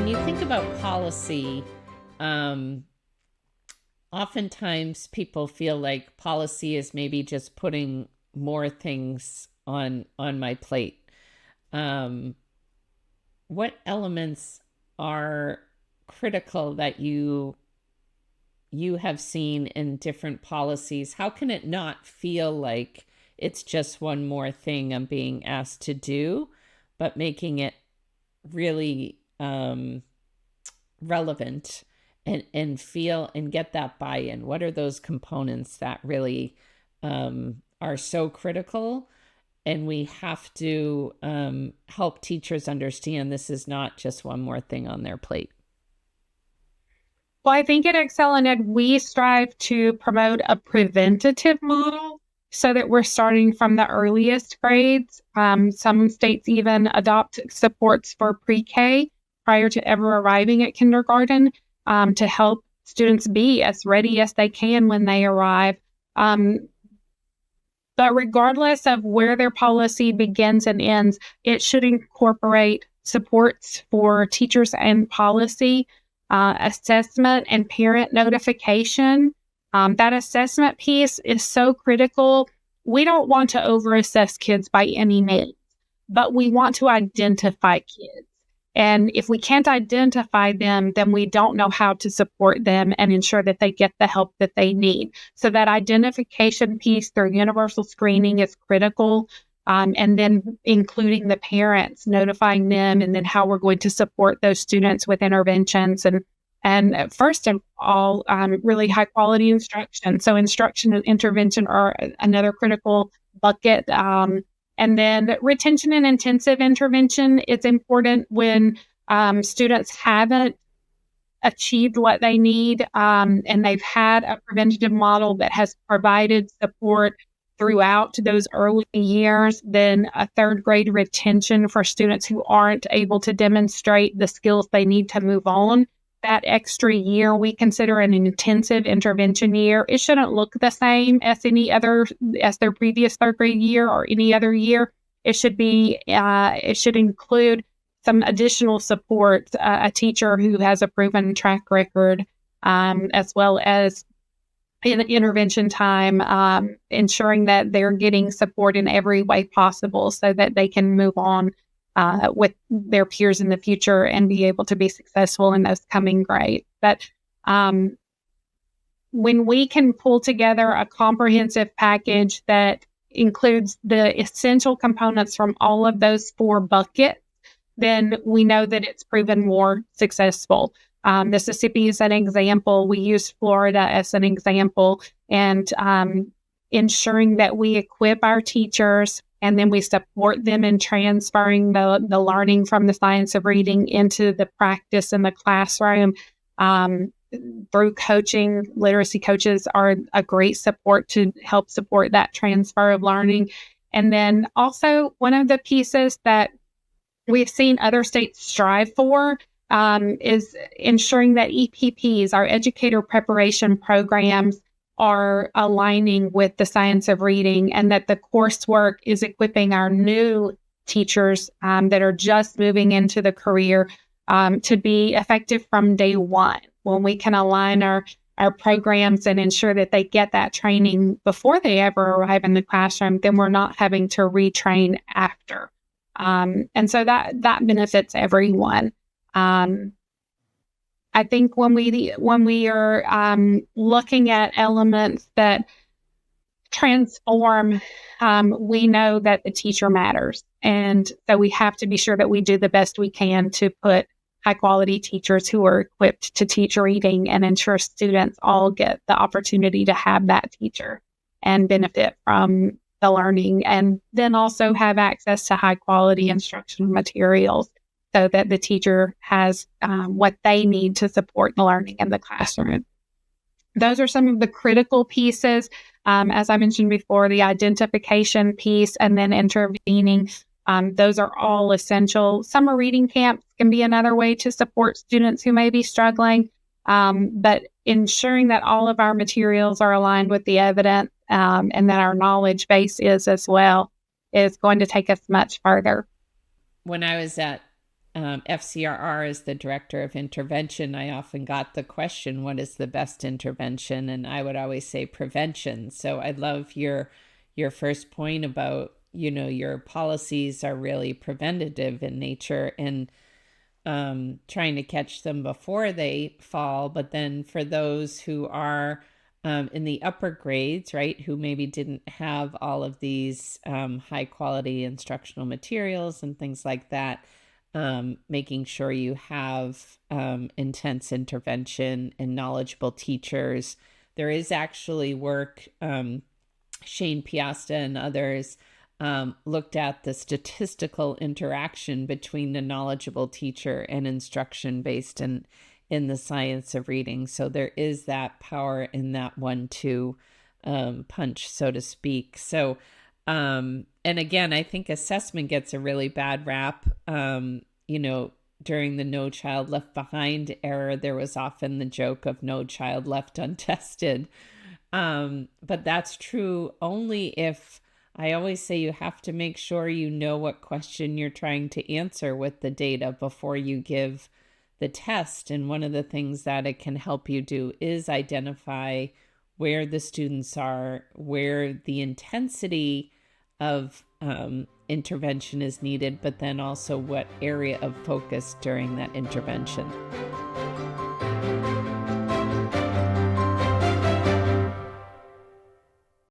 when you think about policy, oftentimes people feel like policy is maybe just putting more things on my plate. What elements are critical that you have seen in different policies? How can it not feel like it's just one more thing I'm being asked to do, but making it really relevant and feel and get that buy-in? What are those components that really are so critical? And we have to help teachers understand this is not just one more thing on their plate. Well, I think at ExcelinEd, we strive to promote a preventative model so that we're starting from the earliest grades. Some states even adopt supports for pre-K prior to ever arriving at kindergarten to help students be as ready as they can when they arrive. But regardless of where their policy begins and ends, it should incorporate supports for teachers and policy, assessment and parent notification. That assessment piece is so critical. We don't want to overassess kids by any means, but we want to identify kids. And if we can't identify them, then we don't know how to support them and ensure that they get the help that they need. So that identification piece through universal screening is critical. And then including the parents, notifying them, and then how we're going to support those students with interventions. And first of all, really high quality instruction. So instruction and intervention are another critical bucket. And then retention and intensive intervention is important when students haven't achieved what they need and they've had a preventative model that has provided support throughout those early years. Then a third grade retention for students who aren't able to demonstrate the skills they need to move on. That extra year we consider an intensive intervention year. It shouldn't look the same as their previous third grade year or any other year. It should include some additional support, a teacher who has a proven track record, as well as in intervention time, ensuring that they're getting support in every way possible so that they can move on with their peers in the future and be able to be successful in those coming grades. But when we can pull together a comprehensive package that includes the essential components from all of those four buckets, then we know that it's proven more successful. Mississippi is an example. We use Florida as an example, and ensuring that we equip our teachers and then we support them in transferring the learning from the science of reading into the practice in the classroom. Through coaching, literacy coaches are a great support to help support that transfer of learning. And then also one of the pieces that we've seen other states strive for is ensuring that EPPs, our educator preparation programs, are aligning with the science of reading, and that the coursework is equipping our new teachers that are just moving into the career to be effective from day one. When we can align our programs and ensure that they get that training before they ever arrive in the classroom, then we're not having to retrain after. And so that benefits everyone. I think when we are looking at elements that transform, we know that the teacher matters. And so we have to be sure that we do the best we can to put high quality teachers who are equipped to teach reading and ensure students all get the opportunity to have that teacher and benefit from the learning, and then also have access to high quality instructional materials so that the teacher has what they need to support the learning in the classroom. Those are some of the critical pieces. As I mentioned before, the identification piece and then intervening. Those are all essential. Summer reading camps can be another way to support students who may be struggling, but ensuring that all of our materials are aligned with the evidence and that our knowledge base is as well is going to take us much further. When I was at FCRR as the director of intervention, I often got the question, what is the best intervention? And I would always say prevention. So I love your first point about, your policies are really preventative in nature and trying to catch them before they fall. But then for those who are in the upper grades, right, who maybe didn't have all of these high quality instructional materials and things like that, making sure you have intense intervention and knowledgeable teachers. There is actually work, Shane Piasta and others looked at the statistical interaction between the knowledgeable teacher and instruction based in the science of reading. So there is that power in that 1-2 punch, so to speak. So, and again, I think assessment gets a really bad rap. During the No Child Left Behind era, there was often the joke of no child left untested. But that's true only if, I always say, you have to make sure you know what question you're trying to answer with the data before you give the test. And one of the things that it can help you do is identify where the students are, where the intensity of intervention is needed, but then also what area of focus during that intervention.